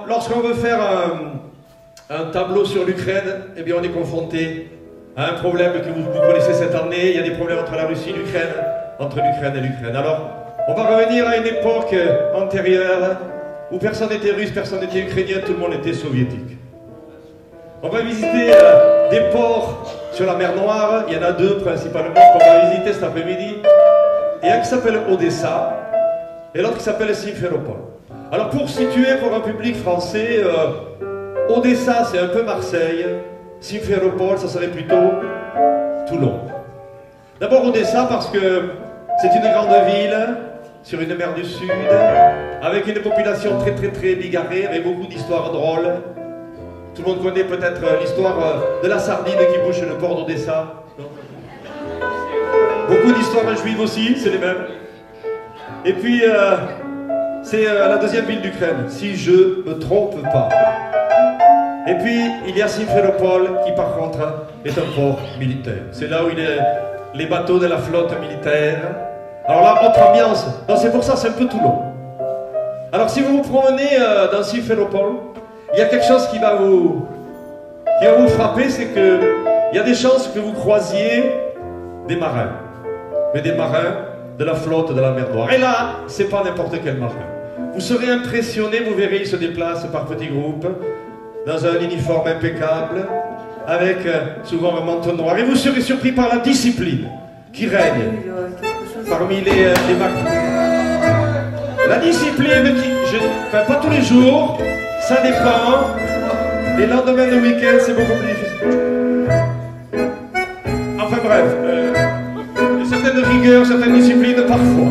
Lorsqu'on veut faire un tableau sur l'Ukraine, eh bien on est confronté à un problème que vous connaissez cette année. Il y a des problèmes entre la Russie et l'Ukraine, entre l'Ukraine et l'Ukraine. Alors, on va revenir à une époque antérieure où personne n'était russe, personne n'était ukrainien, tout le monde était soviétique. On va visiter des ports sur la mer Noire. Il y en a deux principalement qu'on va visiter cet après-midi. Il y a un qui s'appelle Odessa et l'autre qui s'appelle Simferopol. Alors pour situer pour un public français, Odessa c'est un peu Marseille, Simferopol ça serait plutôt Toulon. D'abord Odessa parce que c'est une grande ville sur une mer du Sud, avec une population très bigarrée, avec beaucoup d'histoires drôles. Tout le monde connaît peut-être l'histoire de la sardine qui bouche le port d'Odessa. Beaucoup d'histoires juives aussi, c'est les mêmes. Et puis, c'est la deuxième ville d'Ukraine, si je ne me trompe pas. Et puis, il y a Simferopol, qui par contre est un port militaire. C'est là où il y a les bateaux de la flotte militaire. Alors là, autre ambiance. Donc c'est pour ça, c'est un peu Toulon. Alors si vous vous promenez dans Simferopol, il y a quelque chose qui va vous frapper, c'est qu'il y a des chances que vous croisiez des marins. Mais des marins de la flotte de la mer Noire. Et là, c'est pas n'importe quel marin. Vous serez impressionné, vous verrez, ils se déplacent par petits groupes, dans un uniforme impeccable, avec souvent un manteau noir. Et vous serez surpris par la discipline qui règne parmi les marins. La discipline enfin pas tous les jours, ça dépend. Les lendemains de week-end, c'est beaucoup plus difficile. Enfin bref, certaines rigueurs, certaines disciplines parfois.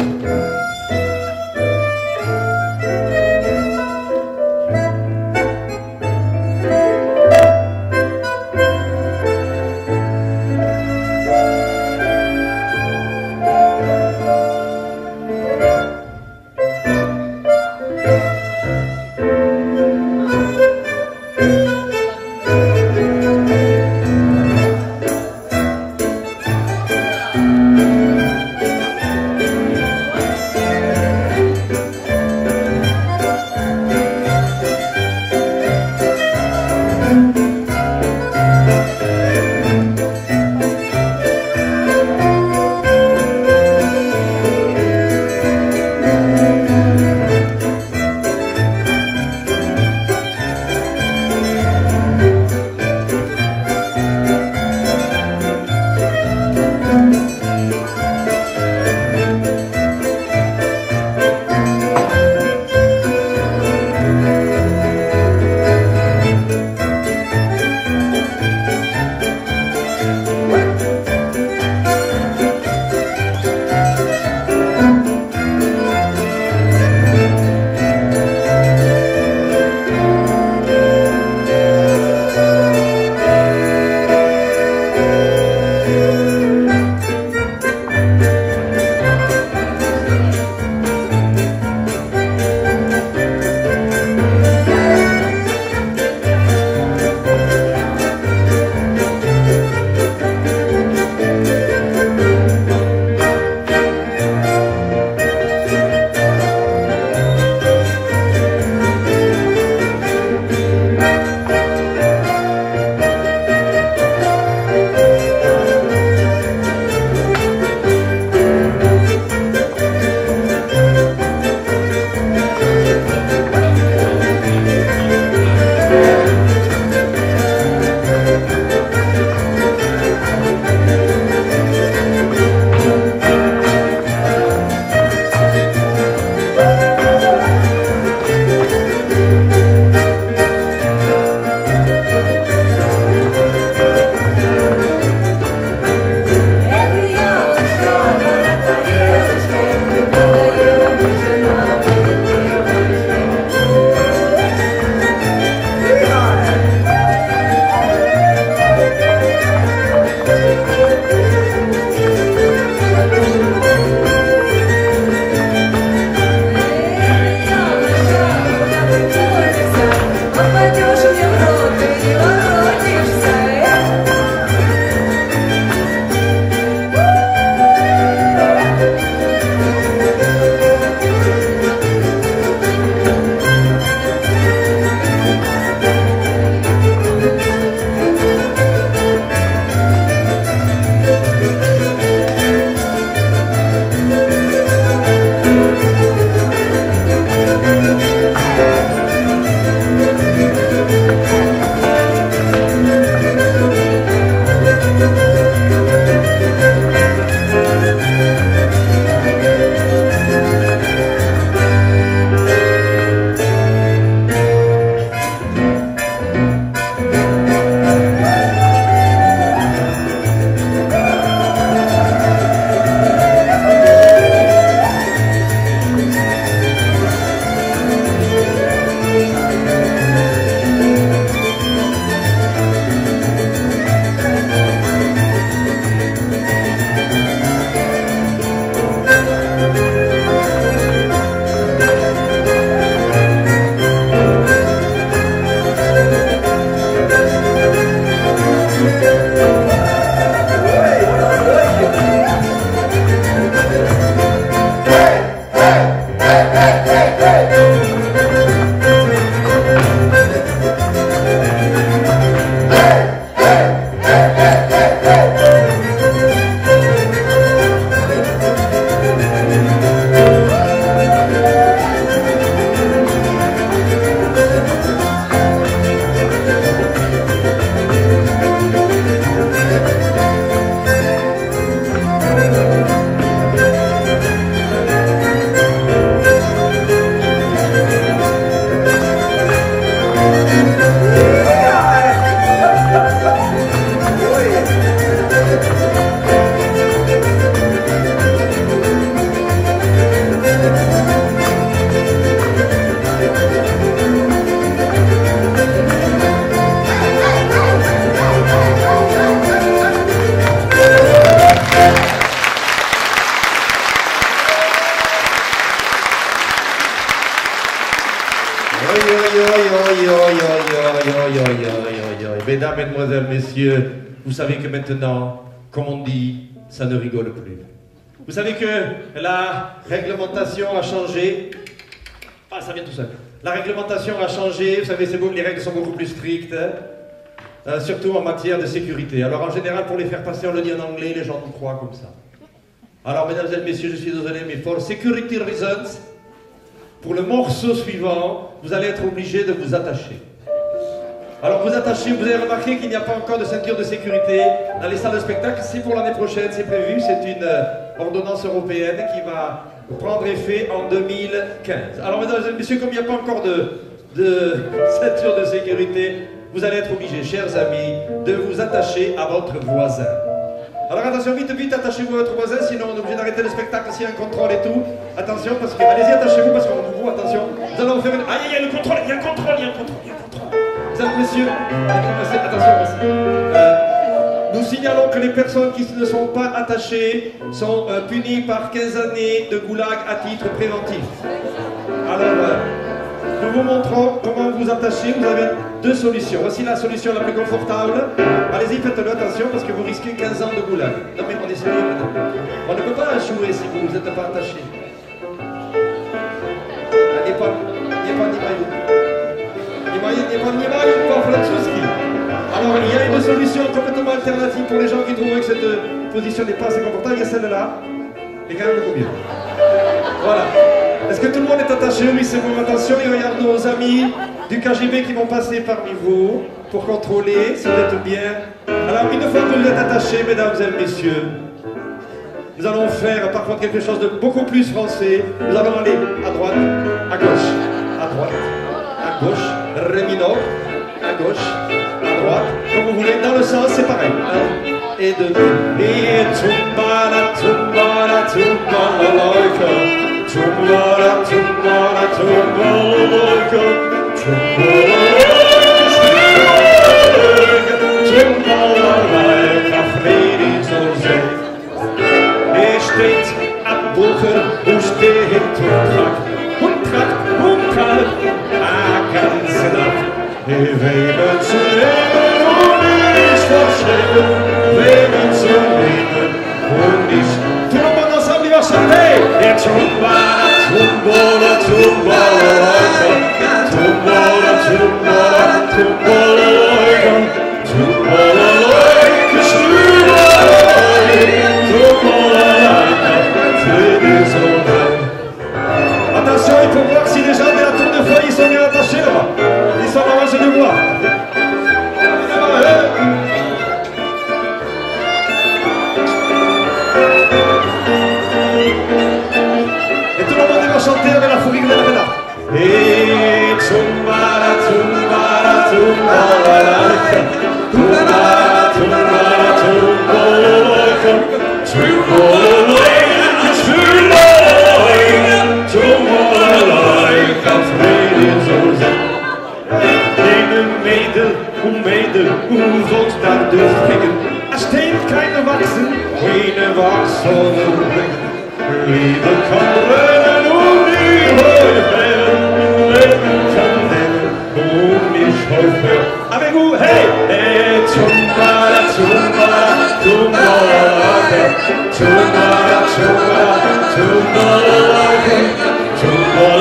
Mesdames, Mesdemoiselles, Messieurs, vous savez que maintenant, comme on dit, ça ne rigole plus. Vous savez que la réglementation a changé. Ah, ça vient tout seul. La réglementation a changé, vous savez, les règles sont beaucoup plus strictes, surtout en matière de sécurité. Alors en général, pour les faire passer, on le dit en anglais, les gens nous croient comme ça. Alors, mesdames et messieurs, je suis désolé, mais for security reasons, pour le morceau suivant, vous allez être obligé de vous attacher. Alors vous attachez, vous avez remarqué qu'il n'y a pas encore de ceinture de sécurité dans les salles de spectacle. C'est pour l'année prochaine, c'est prévu, c'est une ordonnance européenne qui va prendre effet en 2015. Alors mesdames et messieurs, comme il n'y a pas encore de ceinture de sécurité, vous allez être obligés, chers amis, de vous attacher à votre voisin. Alors attention, vite, vite, attachez-vous à votre voisin, sinon on est obligé d'arrêter le spectacle s'il y a un contrôle et tout. Attention, parce que, allez-y, attachez-vous parce qu'on vous voit, attention. Nous allons faire une... Ah, il y a le contrôle, il y a un contrôle, il y a un contrôle, il y a un contrôle. Mesdames, messieurs, attention, nous signalons que les personnes qui ne sont pas attachées sont punies par 15 années de goulag à titre préventif. Alors, nous vous montrons comment vous attacher. Vous avez deux solutions. Voici la solution la plus confortable. Allez-y, faites-le, attention, parce que vous risquez 15 ans de goulag. Non mais on est sérieux maintenant. On ne peut pas jouer si vous n'êtes pas attaché. Il n'y a pas Francuski. Alors il y a une solution complètement alternative pour les gens qui trouvent que cette position n'est pas assez confortable. Il y a celle-là. Et quand même beaucoup mieux. Voilà. Est-ce que tout le monde est attaché? Oui, c'est bon. Attention, il y a nos amis du KGB qui vont passer parmi vous pour contrôler si vous êtes bien. Alors une fois que vous êtes attachés, mesdames et messieurs, nous allons faire par contre quelque chose de beaucoup plus français. Nous allons aller à droite, à gauche, à droite, à gauche, ré mineur, à gauche, à droite, comme vous voulez, dans le sens, c'est pareil. 1 et 2. Et tumbala, tumbala, tumbala, loika. Tumbala, tumbala, tumbala, loika. Tumbala, tumbala, loika, Friedrichshaus. Er steht am Bucher und steht und tragt, ganze Nacht. Wir weben zu leben und nicht verschrecken, weben zu leben und nicht. Tout le monde ensemble, il va chanter. Et tumbala, tumbala, tumbala, tumbala, tumbala, tumbala, tumbala, attention, il faut voir si les gens de la tour de feuille ils sont bien attachés là-bas. Ils sont là-bas, je les vois. Et tout le monde va chanter avec la fourrure de la médaille. Et tumbala, tumbala, tumbala, tumbala, tumbala, tumbala, tumbala. Hoe vond daar de frikken? Er steekt keine wachsen, keine wachsen. Liebe Kameraden und die Häufer, leben kann nennen mich Häufer. Avec vous, hey! Hey, tumbala, tumbala, tumbala, tumbala, tumbala, tumbala, tumbala.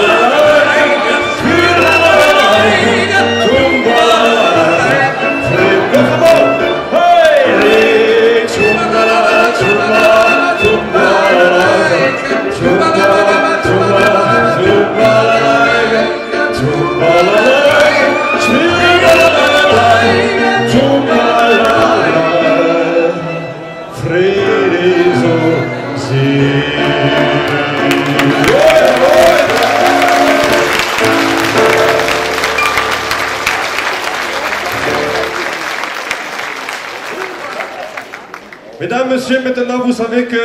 Mesdames, Messieurs, maintenant vous savez que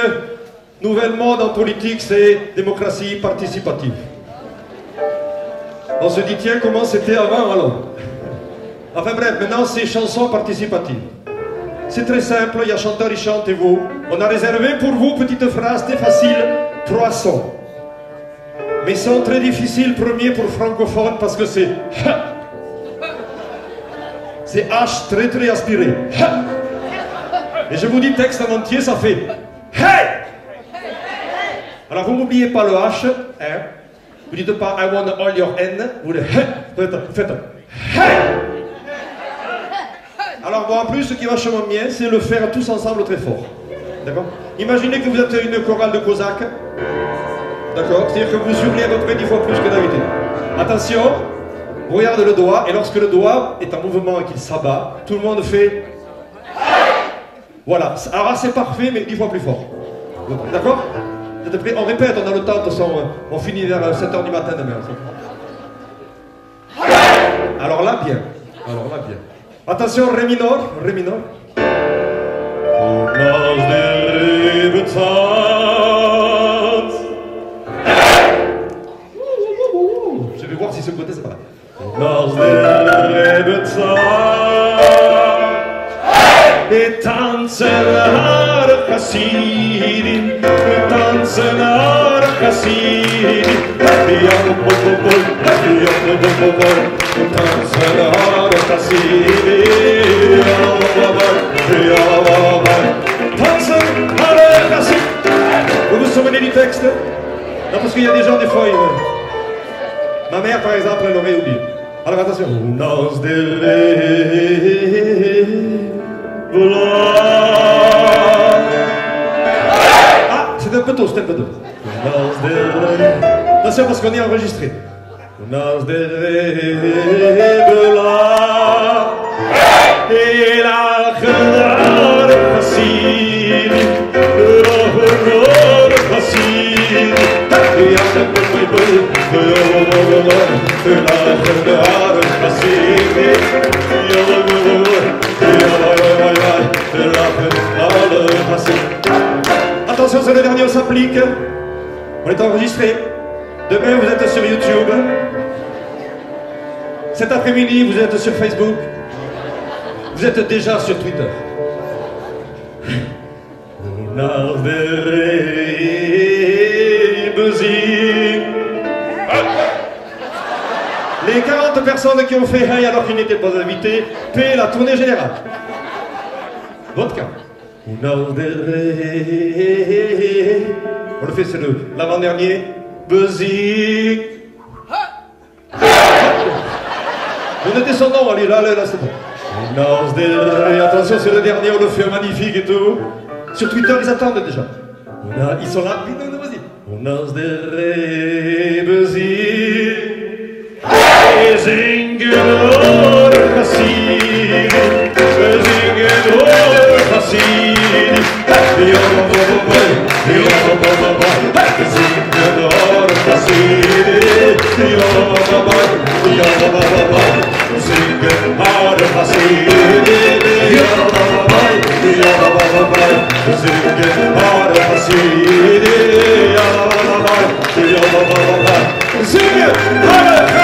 nouvel mode en politique, c'est démocratie participative. On se dit, tiens, comment c'était avant alors? Enfin bref, maintenant c'est chanson participative. C'est très simple, il y a chanteur, il chante et vous. On a réservé pour vous, petite phrase, très facile, 3 sons. Mais ils sont très difficiles, premier pour francophone, parce que c'est H très très aspiré. Et je vous dis texte en entier, ça fait hey. Alors vous n'oubliez pas le H, hein. Vous dites pas I want all your N, vous dites faites hey. Alors bon, en plus, ce qui est vachement bien, c'est le faire tous ensemble très fort. D'accord? Imaginez que vous êtes une chorale de cosaques. D'accord? C'est-à-dire que vous hurlez à peu près 10 fois plus que d'habitude. Attention, regardez le doigt, et lorsque le doigt est en mouvement et qu'il s'abat, tout le monde fait... Voilà. Alors c'est parfait, mais 10 fois plus fort. D'accord? Vous êtes prêts? On répète, on a le temps, de toute façon, on finit vers 7h du matin demain. Alors là, bien. Alors là, bien. Attention, ré minor, ré minor. Je vais voir si ce côté c'est pas là. Et tanzen har Hassidi, tanzen har Hassidi, tanzen har Hassidi, tanzen har Hassidi. Vous vous souvenez du texte? Non, parce qu'il y a des gens, des fois, ma mère, par exemple, elle l'aurait oublié. Alors attention. Ah, c'est un peu tôt, c'est un peu tôt. Attention parce qu'on est enregistré. Attention, c'est le dernier, on s'applique. On est enregistré. Demain, vous êtes sur YouTube. Cet après-midi, vous êtes sur Facebook. Vous êtes déjà sur Twitter. Les 40 personnes qui ont fait hey alors qu'ils n'étaient pas invités paient la tournée générale. Votre cas. On le fait, c'est l'avant-dernier. Buzzy. Vous descendons, allez, là, c'est bon. Attention, c'est le dernier, on le fait magnifique et tout. Sur Twitter, ils attendent déjà. Ils sont là. Non, vas-y. On a Buzzy. Sing it!